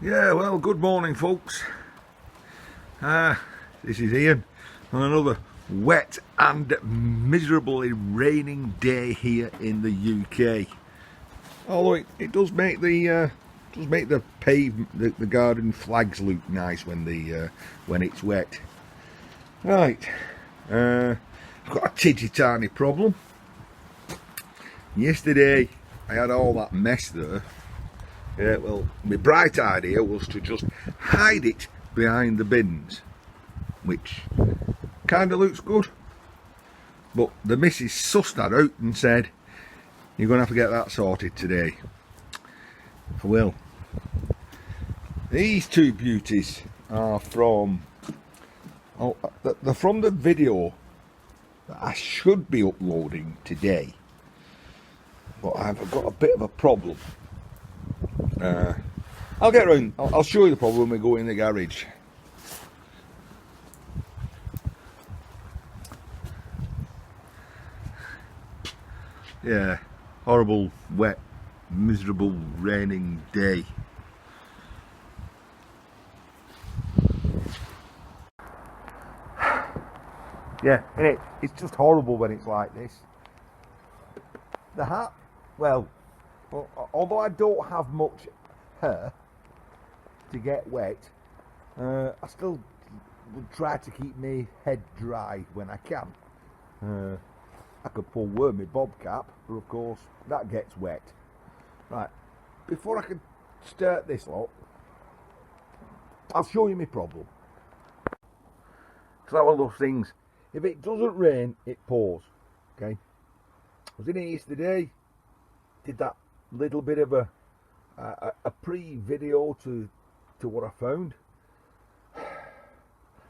Yeah, well, good morning, folks. This is Ian on another wet and miserably raining day here in the UK. Although it does make the the garden flags look nice when it's wet. Right, I've got a titty tiny problem. Yesterday I had all that mess there. Yeah, well, my bright idea was to just hide it behind the bins, which kind of looks good. But the missus sussed that out and said, "You're going to have to get that sorted today." I will. These two beauties are from, they're from the video that I should be uploading today. But I've got a bit of a problem. I'll get around. I'll show you the problem when we go in the garage. Yeah, horrible, wet, miserable, raining day. Yeah, it's just horrible when it's like this. The hat, well, although I don't have much hair to get wet, I still would try to keep my head dry when I can. I could pull wear my bob cap, but of course that gets wet. Right, before I can start this lot, I'll show you my problem. It's like one of those things, if it doesn't rain, it pours, okay? I was in here yesterday, did that little bit of a pre-video to what I found.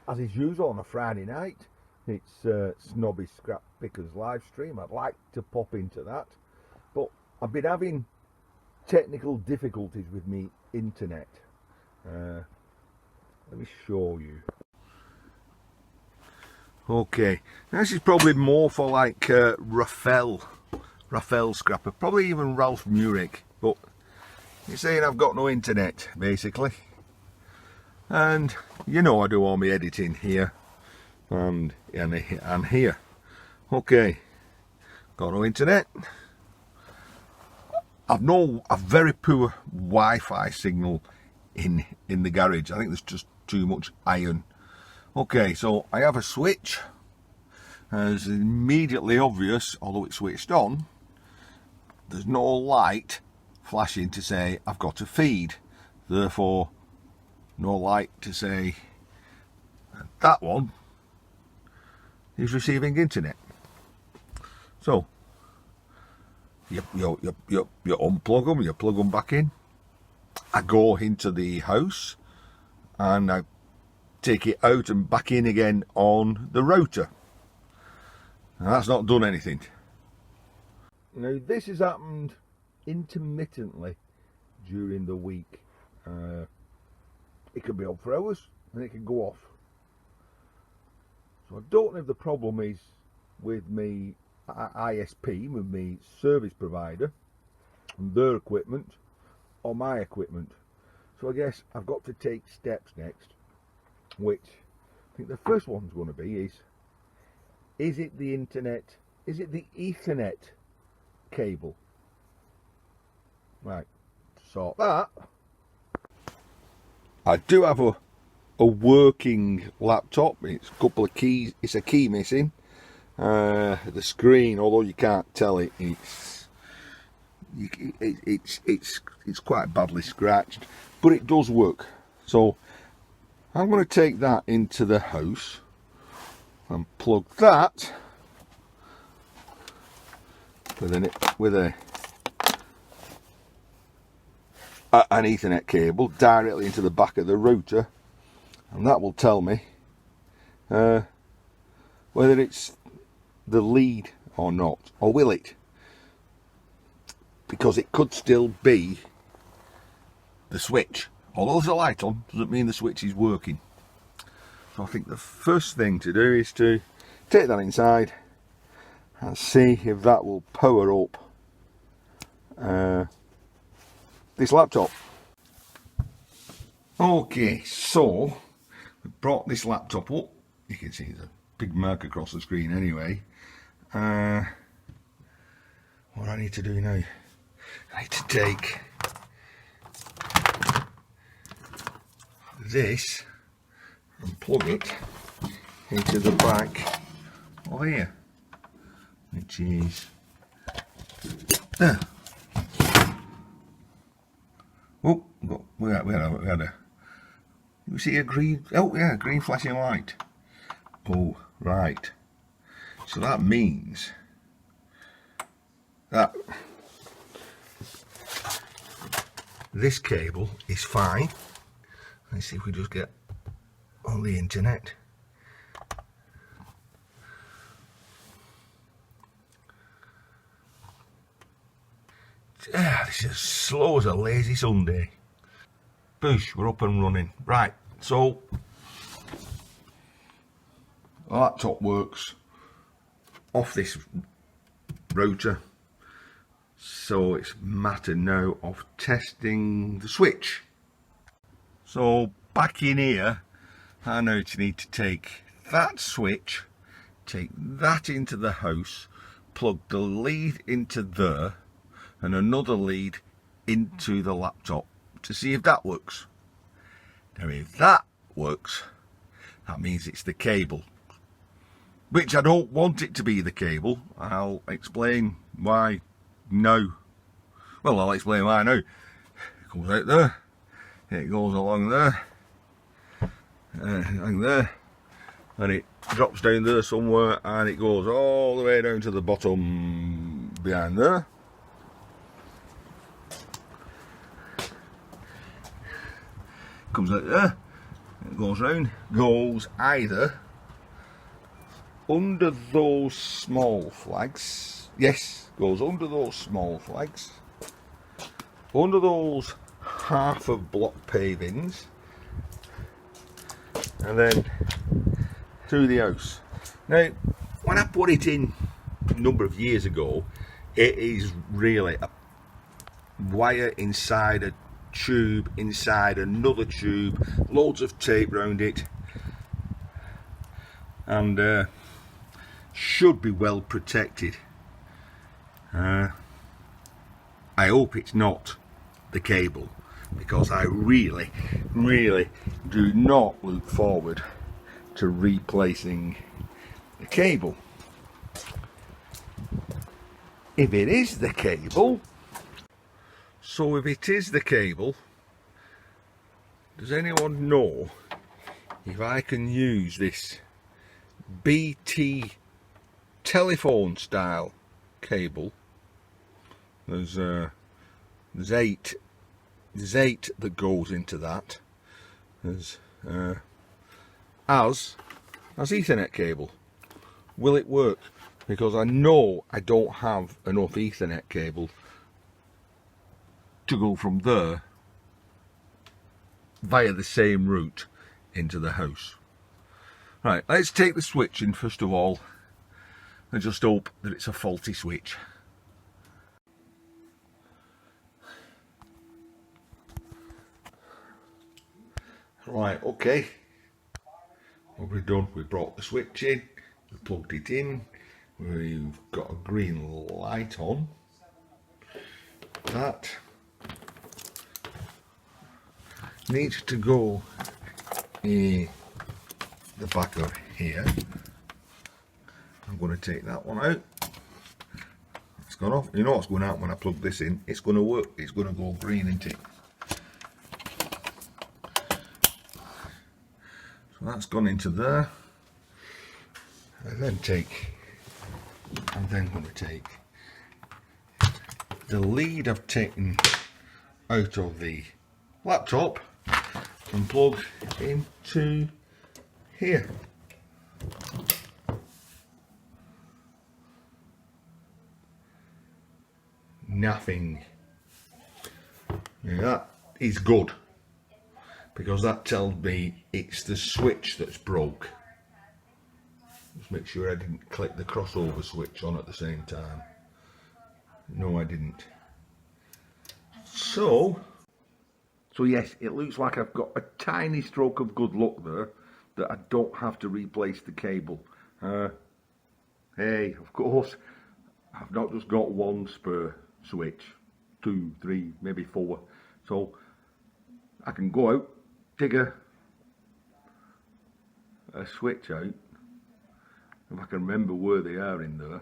As is usual on a Friday night, it's Snobby Scrap Pickers live stream. I'd like to pop into that, but I've been having technical difficulties with me internet. Let me show you. Okay, this is probably more for like Raphael Scrapper, probably even Ralph Murick, but you're saying I've got no internet basically, and you know I do all my editing here and here. Okay, got no internet. I've a very poor Wi-Fi signal in the garage. I think there's just too much iron. Okay, so I have a switch, as immediately obvious, although it's switched on, there's no light flashing to say I've got a feed, therefore no light to say that one is receiving internet. So you unplug them, you plug them back in. I go into the house and I take it out and back in again on the router. Now that's not done anything. Now this has happened intermittently during the week. It can be on for hours and it can go off. So I don't know if the problem is with me ISP, with me service provider and their equipment, or my equipment. So I guess I've got to take steps next, which I think the first one's going to be is it the internet, is it the Ethernet cable? Right, to sort that, I do have a working laptop. It's a couple of keys, it's a key missing. The screen, although you can't tell it, it's quite badly scratched, but it does work. So I'm going to take that into the house and plug that with an Ethernet cable directly into the back of the router, and that will tell me whether it's the lead or not, or will it? Because it could still be the switch. Although there's a light on, doesn't mean the switch is working. So I think the first thing to do is to take that inside and see if that will power up this laptop. Okay, so we brought this laptop up. You can see there's a big mark across the screen anyway. What I need to do now, I need to take this and plug it into the back of here, which is there. Oh, we had a, you see a green, oh yeah, green flashing light. Oh, right. So that means that this cable is fine. Let's see if we just get on the internet. This is as slow as a lazy Sunday. Boosh, we're up and running. Right, so the laptop works off this router, so it's a matter now of testing the switch. So back in here, I now need to take that switch, take that into the house, plug the lead into there and another lead into the laptop to see if that works. Now if that works, that means it's the cable, which I don't want it to be the cable. I'll explain why now. Well, I'll explain why now. It comes out there, it goes along there, along there, and it drops down there somewhere, and it goes all the way down to the bottom behind there. Comes out there, it goes round, goes either under those small flags, yes, goes under those small flags, under those half of block pavings, and then through the house. Now, when I put it in a number of years ago, it is really a wire inside a tube, inside another tube, loads of tape around it, and should be well protected. I hope it's not the cable, because I really do not look forward to replacing the cable. If it is the cable, so if it is the cable, does anyone know if I can use this BT telephone style cable? There's eight that goes into that. There's as Ethernet cable. Will it work? Because I know I don't have enough Ethernet cable to go from there via the same route into the house. Right, let's take the switch in first of all and just hope that it's a faulty switch. Right, okay, what we've done, we brought the switch in, we plugged it in, we've got a green light on. That needs to go in the back of here. I'm going to take that one out. It's gone off. You know what's going out when I plug this in? It's going to work. It's going to go green, isn't it? So that's gone into there. I'm then going to take the lead I've taken out of the laptop and plug into here. Nothing. Now that is good, because that tells me it's the switch that's broke. Just make sure I didn't click the crossover switch on at the same time. No, I didn't. So So yes, it looks like I've got a tiny stroke of good luck there, that I don't have to replace the cable. Hey, of course, I've not just got one spare switch, 2, 3, maybe 4. So I can go out, dig a switch out, if I can remember where they are in there.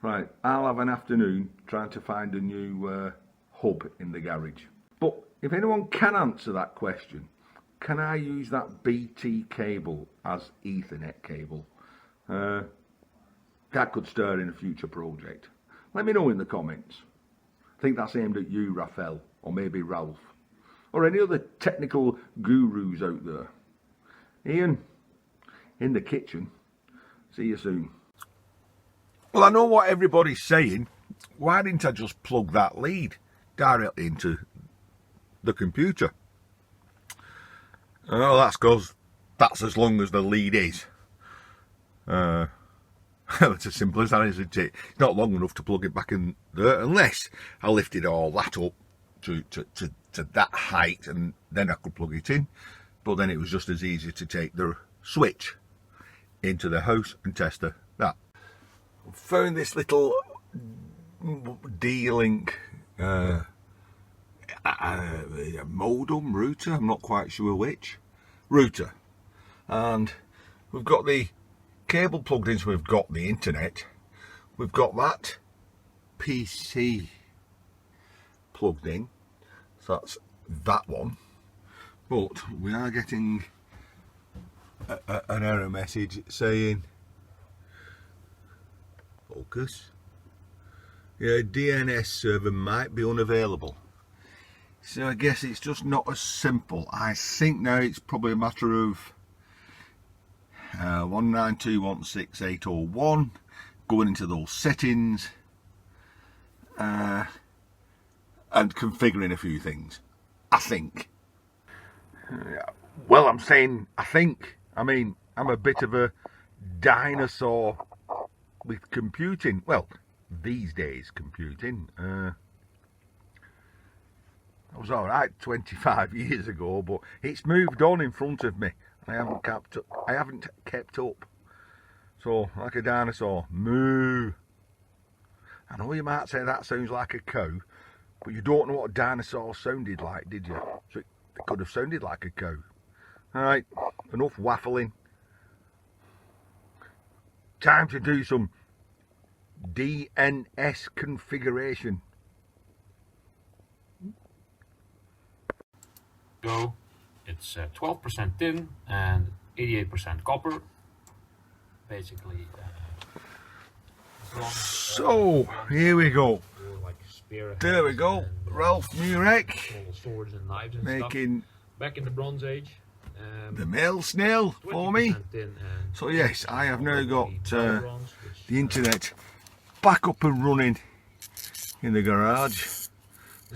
Right, I'll have an afternoon trying to find a new hub in the garage. But if anyone can answer that question, can I use that BT cable as Ethernet cable? That could stir in a future project. Let me know in the comments. I think that's aimed at you, Raphael, or maybe Ralph, or any other technical gurus out there. Ian, in the kitchen. See you soon. Well, I know what everybody's saying. Why didn't I just plug that lead directly into the computer? Oh, that's because that's as long as the lead is. It's as simple as that, isn't it? It's not long enough to plug it back in there, unless I lifted all that up to that height, and then I could plug it in. But then it was just as easy to take the switch into the house and test that. Found this little D-Link modem router, I'm not quite sure which router, and we've got the cable plugged in, so we've got the internet, we've got that PC plugged in, so that's that one, but we are getting an error message saying focus, your DNS server might be unavailable. So I guess it's just not as simple. I think now it's probably a matter of 192.16801 going into those settings and configuring a few things. I think. Well, I'm saying I think. I mean, I'm a bit of a dinosaur with computing. Well, these days computing. I was alright 25 years ago, but it's moved on in front of me. I haven't kept up. So, like a dinosaur, moo. I know you might say that sounds like a cow, but you don't know what a dinosaur sounded like, did you? So it could have sounded like a cow. Alright, enough waffling. Time to do some DNS configuration. Go. It's 12% tin and 88% copper. Basically. So here we go. There we go. Ralph Murek swords and knives and making stuff. Back in the Bronze Age. The mail snail for me. So yes, I have now got the internet back up and running in the garage.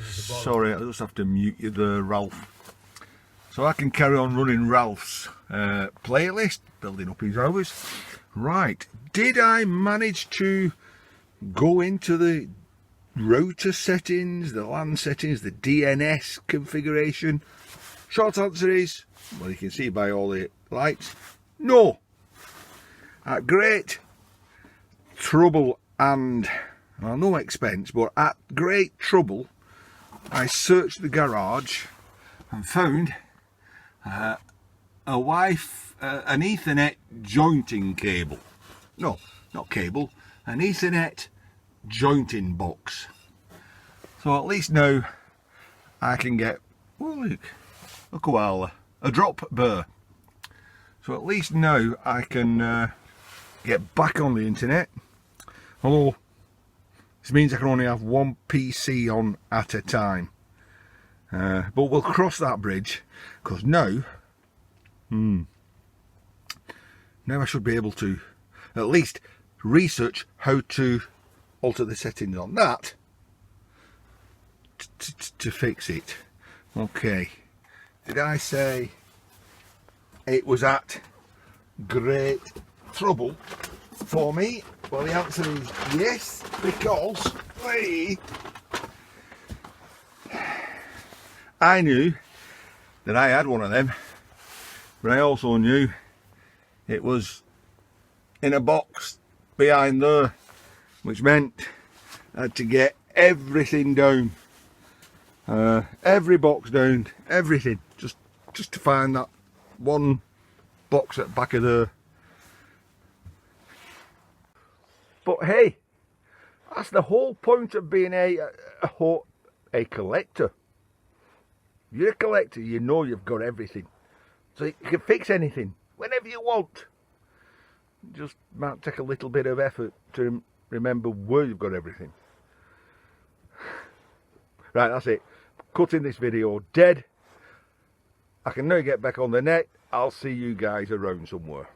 Sorry, I just have to mute you there, Ralph. So I can carry on running Ralph's playlist, building up his hours. Right, did I manage to go into the router settings, the LAN settings, the DNS configuration? Short answer is, well, you can see by all the lights, no. At great trouble and, well, no expense, but at great trouble, I searched the garage and found an Ethernet jointing cable. No, not cable, an Ethernet jointing box. So at least now I can get, oh look a while, a drop burr. So at least now I can get back on the internet. Although this means I can only have one PC on at a time. But we'll cross that bridge, because now I should be able to at least research how to alter the settings on that to fix it. Okay, did I say it was at great trouble for me? Well, the answer is yes, because I knew that I had one of them, but I also knew it was in a box behind there, which meant I had to get everything down, every box down, everything, just to find that one box at the back of there. But hey, that's the whole point of being a collector. You're a collector, you know you've got everything. So you can fix anything, whenever you want. Just might take a little bit of effort to remember where you've got everything. Right, that's it. Cutting this video dead. I can now get back on the net. I'll see you guys around somewhere.